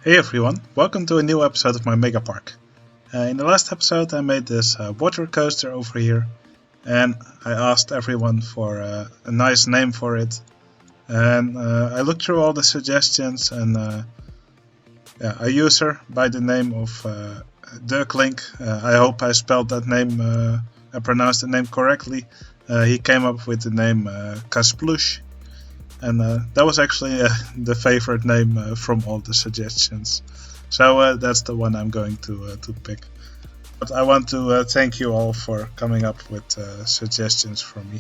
Hey everyone, welcome to a new episode of my Megapark. In the last episode I made this water coaster over here and I asked everyone for a nice name for it. And I looked through all the suggestions and a user by the name of Deurklink, I hope I spelled that name, I pronounced the name correctly. He came up with the name Kasplush. And that was actually the favorite name from all the suggestions. So that's the one I'm going to pick. But I want to thank you all for coming up with suggestions for me.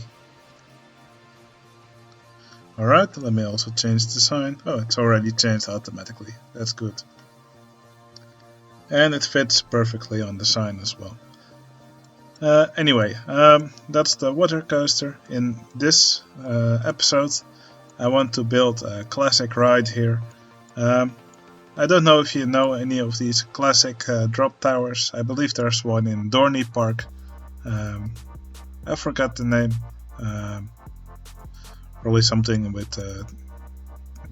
Alright, let me also change the sign. Oh, it's already changed automatically. That's good. And it fits perfectly on the sign as well. Anyway, that's the water coaster. In this episode I want to build a classic ride here. I don't know if you know any of these classic drop towers. I believe there's one in Deurklink. I forgot the name. Probably something with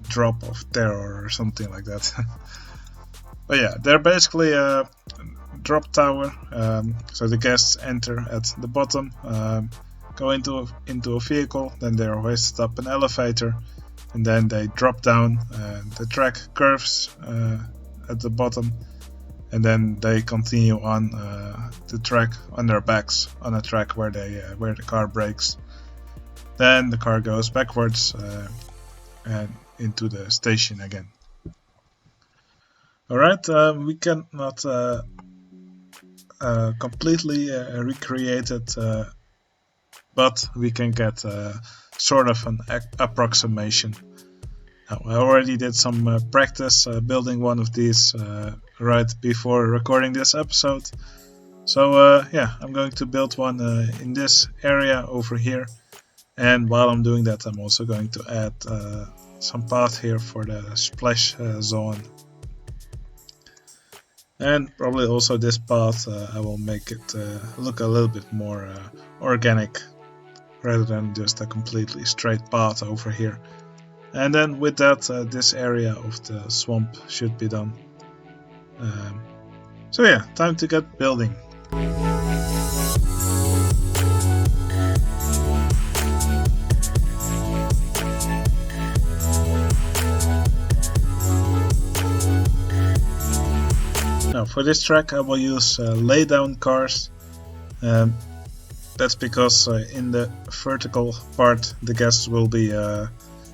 drop of terror or something like that. But yeah, they're basically a drop tower. So the guests enter at the bottom. Go into a vehicle, then they are hoisted up an elevator, and then they drop down. The track curves at the bottom, and then they continue on the track on their backs on a track where the car brakes. Then the car goes backwards and into the station again. Alright, we cannot completely recreate it. But we can get sort of an approximation. Now, I already did some practice building one of these right before recording this episode. So yeah, I'm going to build one in this area over here. And while I'm doing that, I'm also going to add some path here for the splash zone. And probably also this path, I will make it look a little bit more organic, rather than just a completely straight path over here. And then with that, this area of the swamp should be done. So yeah, time to get building. Now for this track I will use laydown cars. That's because in the vertical part the guests will be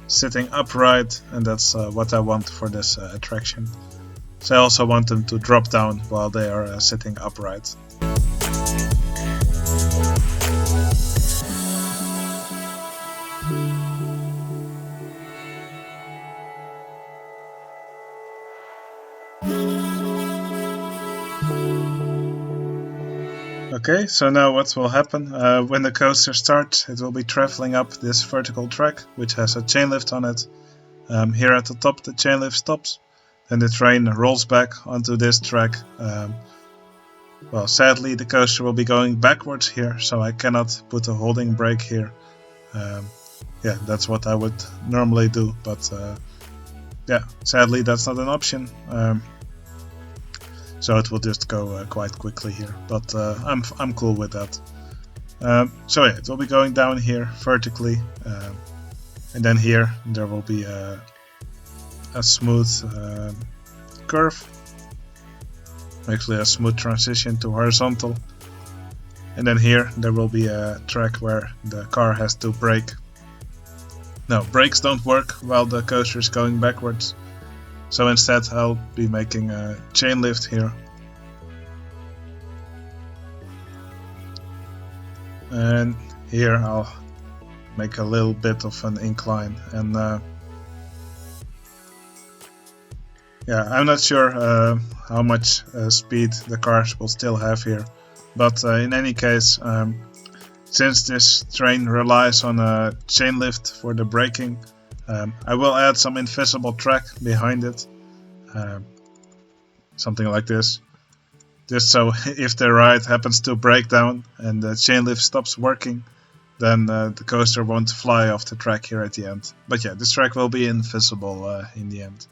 sitting upright, and that's what I want for this attraction. So I also want them to drop down while they are sitting upright. Okay, so now what will happen? When the coaster starts, it will be traveling up this vertical track, which has a chain lift on it. Here at the top the chain lift stops, and the train rolls back onto this track. Well, sadly the coaster will be going backwards here, so I cannot put a holding brake here. Yeah, that's what I would normally do, but yeah, sadly that's not an option. So it will just go quite quickly here, but I'm cool with that. So yeah, it will be going down here vertically, and then here there will be a smooth curve, actually a smooth transition to horizontal, and then here there will be a track where the car has to brake. No, brakes don't work while the coaster is going backwards. So instead I'll be making a chain lift here. And here I'll make a little bit of an incline. And yeah, I'm not sure how much speed the cars will still have here. But in any case, since this train relies on a chain lift for the braking, I will add some invisible track behind it, something like this, just so if the ride happens to break down and the chain lift stops working, then the coaster won't fly off the track here at the end. But yeah, this track will be invisible in the end.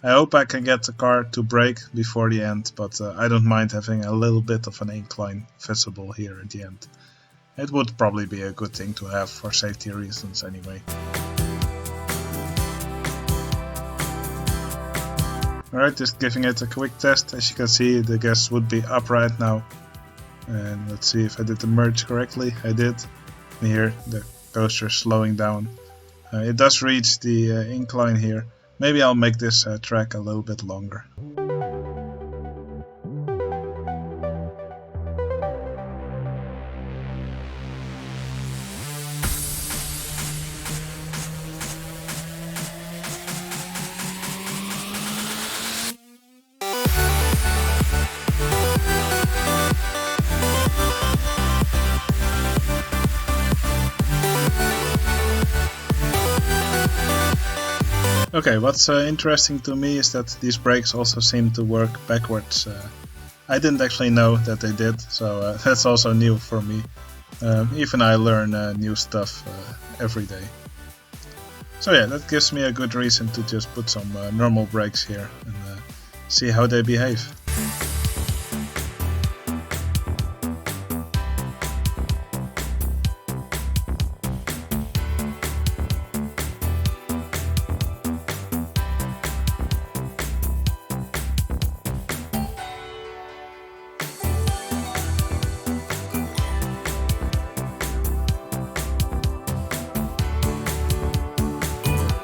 I hope I can get the car to brake before the end, but I don't mind having a little bit of an incline visible here at the end. It would probably be a good thing to have for safety reasons anyway. Alright, just giving it a quick test. As you can see, the gas would be up right now. And let's see if I did the merge correctly. I did. And here the coaster is slowing down. It does reach the incline here. Maybe I'll make this track a little bit longer. Okay, what's interesting to me is that these brakes also seem to work backwards. I didn't actually know that they did, so that's also new for me. Even I learn new stuff every day. So yeah, that gives me a good reason to just put some normal brakes here and see how they behave.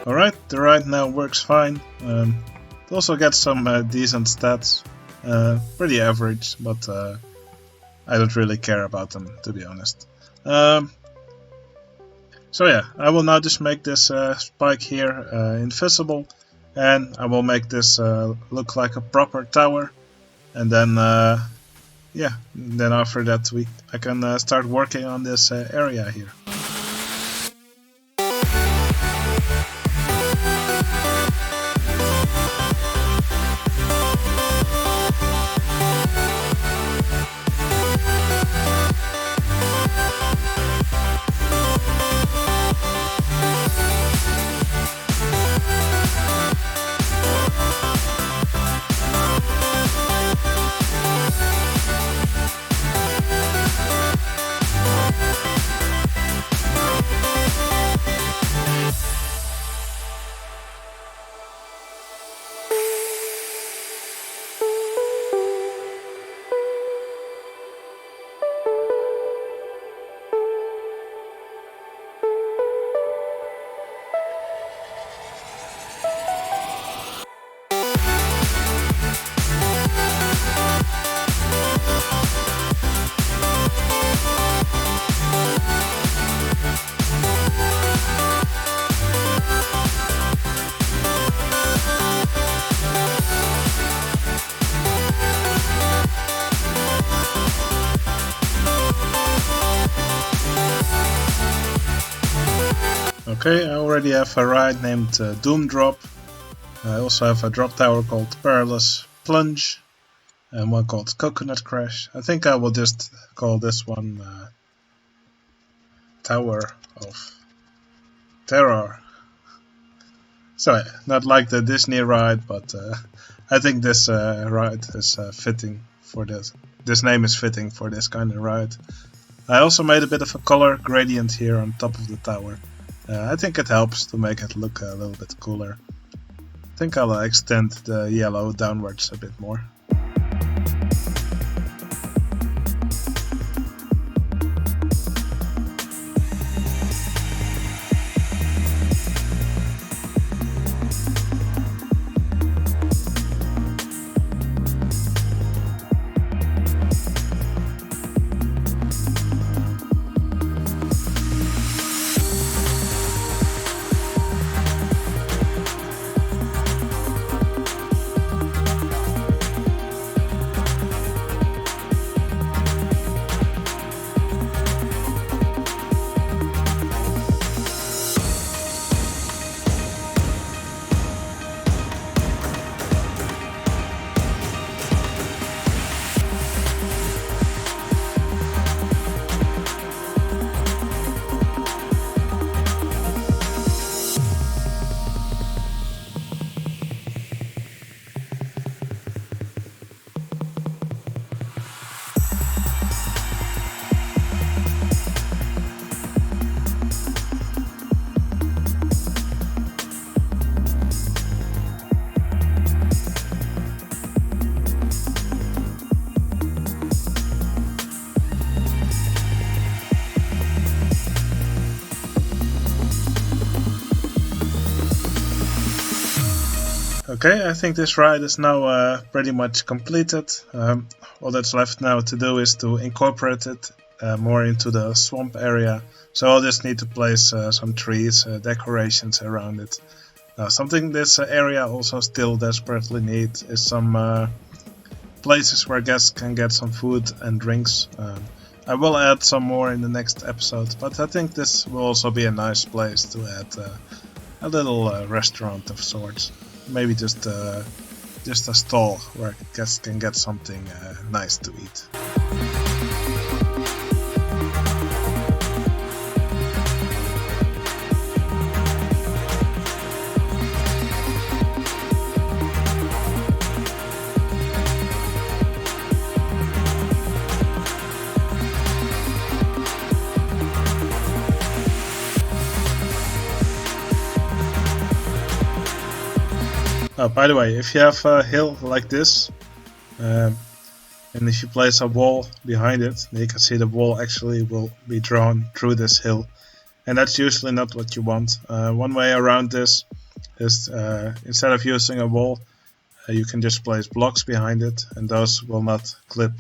Alright, the ride now works fine. It also gets some decent stats. Pretty average, but I don't really care about them, to be honest. So yeah, I will now just make this spike here invisible, and I will make this look like a proper tower. And then yeah, then after that I can start working on this area here. Okay, I already have a ride named Doom Drop. I also have a drop tower called Perilous Plunge and one called Coconut Crash. I think I will just call this one Tower of Terror. So not like the Disney ride, but I think this ride is fitting for this. This name is fitting for this kind of ride. I also made a bit of a color gradient here on top of the tower. I think it helps to make it look a little bit cooler. I think I'll extend the yellow downwards a bit more. Okay, I think this ride is now pretty much completed. All that's left now to do is to incorporate it more into the swamp area. So I'll just need to place some trees, decorations around it. Now, something this area also still desperately needs is some places where guests can get some food and drinks. I will add some more in the next episode, but I think this will also be a nice place to add a little restaurant of sorts. Maybe just a stall where guests can get something nice to eat. By the way, if you have a hill like this, and if you place a wall behind it, then you can see the wall actually will be drawn through this hill. And that's usually not what you want. One way around this is instead of using a wall, you can just place blocks behind it, and those will not clip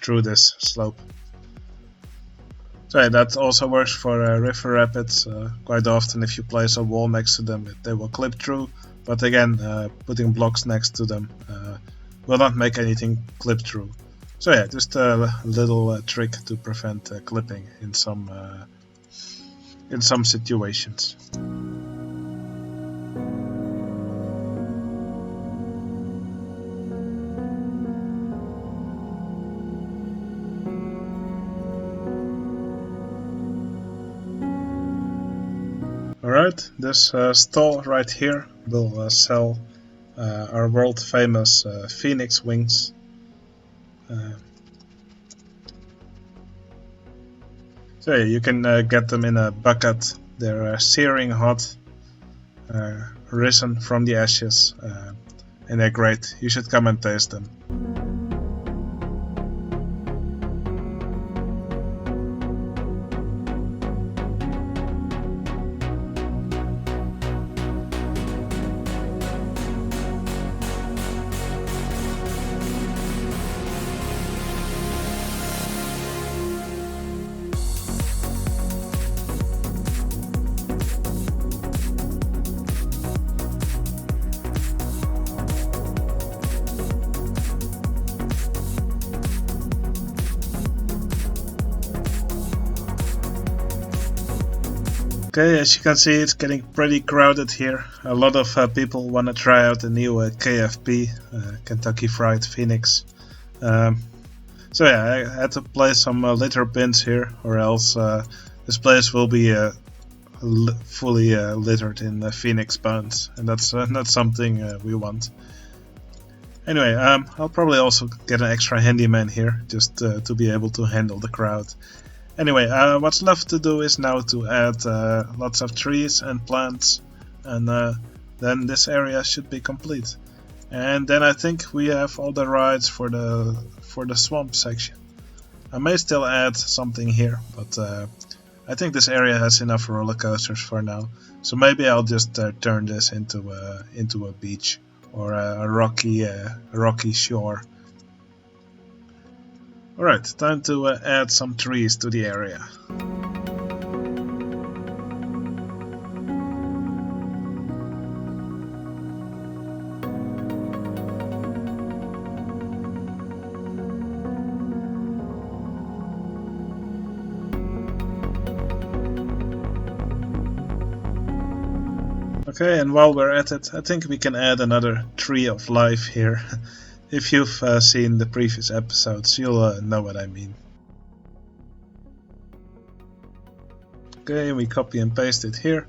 through this slope. So yeah, that also works for river rapids. Quite often if you place a wall next to them, they will clip through. But again, putting blocks next to them will not make anything clip through. So yeah, just a little trick to prevent clipping in some situations. Alright, this stall right here will sell our world famous phoenix wings. So yeah, you can get them in a bucket. They're searing hot, risen from the ashes, and they're great. You should come and taste them. Okay, as you can see, it's getting pretty crowded here. A lot of people want to try out the new KFP, Kentucky Fried Phoenix. So yeah, I had to place some litter bins here, or else this place will be fully littered in Phoenix bones, and that's not something we want. Anyway, I'll probably also get an extra handyman here, just to be able to handle the crowd. Anyway, what's left to do is now to add lots of trees and plants, and then this area should be complete. And then I think we have all the rides for the swamp section. I may still add something here, but I think this area has enough roller coasters for now. So maybe I'll just turn this into a beach or a rocky shore. Alright, time to add some trees to the area. Okay, and while we're at it, I think we can add another tree of life here. If you've seen the previous episodes, you'll know what I mean. Okay, we copy and paste it here.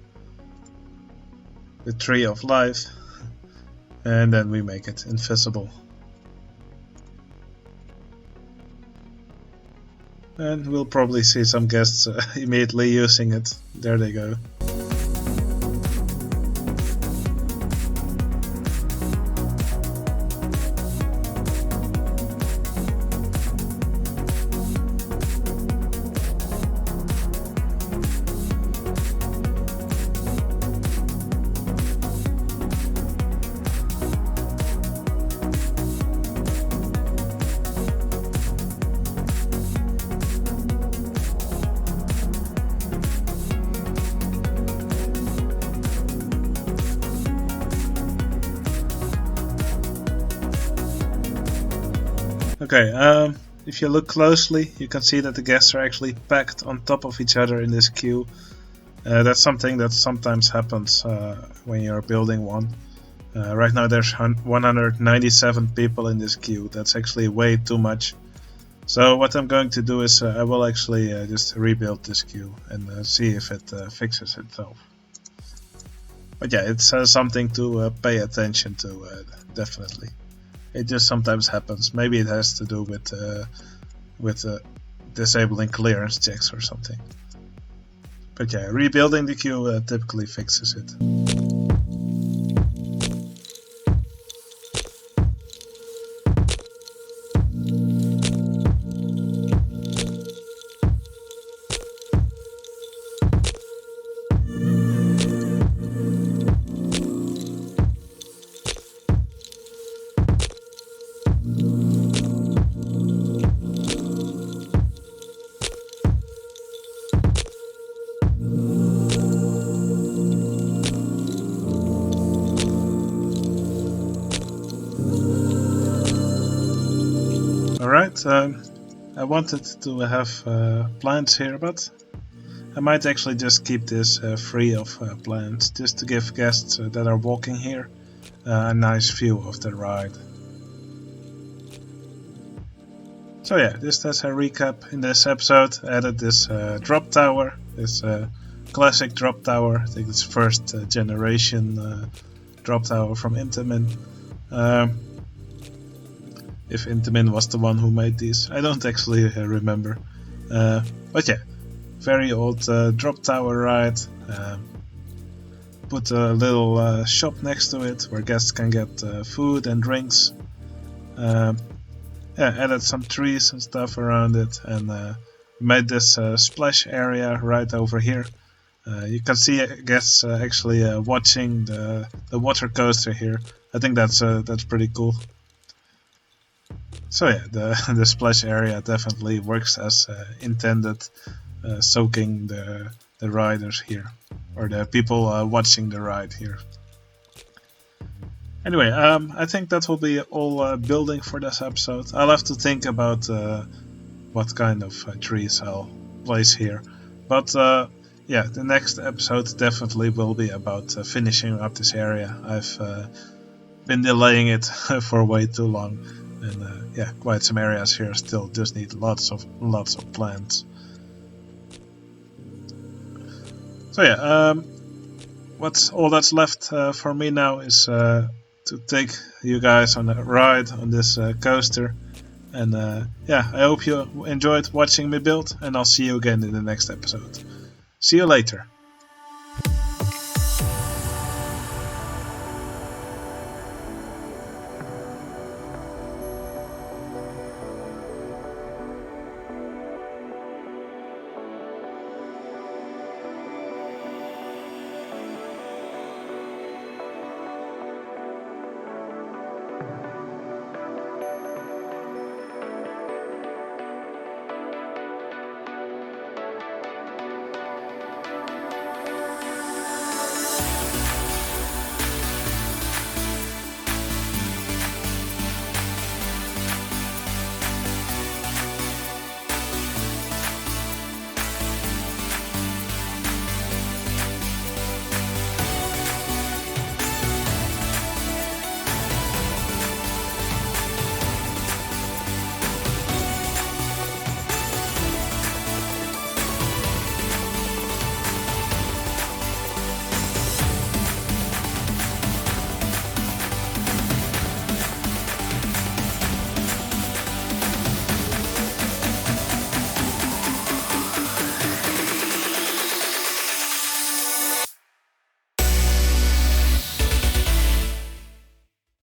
The tree of life. And then we make it invisible. And we'll probably see some guests immediately using it. There they go. Okay, if you look closely, you can see that the guests are actually packed on top of each other in this queue. That's something that sometimes happens when you're building one. Right now there's 197 people in this queue. That's actually way too much. So what I'm going to do is I will actually just rebuild this queue and see if it fixes itself. But yeah, it's something to pay attention to, definitely. It just sometimes happens. Maybe it has to do with disabling clearance checks or something. But yeah, rebuilding the queue typically fixes it. Alright, I wanted to have plants here, but I might actually just keep this free of plants, just to give guests that are walking here a nice view of the ride. So yeah, just as a recap, in this episode I added this drop tower, this classic drop tower. I think it's first generation drop tower from Intamin. If Intamin was the one who made these, I don't actually remember. But yeah, very old drop tower ride. Put a little shop next to it where guests can get food and drinks. Yeah, added some trees and stuff around it, and made this splash area right over here. You can see guests actually watching the water coaster here. I think that's pretty cool. So yeah, the splash area definitely works as intended, soaking the riders here, or the people watching the ride here. Anyway, I think that will be all building for this episode. I'll have to think about what kind of trees I'll place here. But yeah, the next episode definitely will be about finishing up this area. I've been delaying it for way too long, and yeah, quite some areas here still just need lots of plants. So yeah, what's all that's left for me now is to take you guys on a ride on this coaster. And yeah, I hope you enjoyed watching me build, and I'll see you again in the next episode. See you later.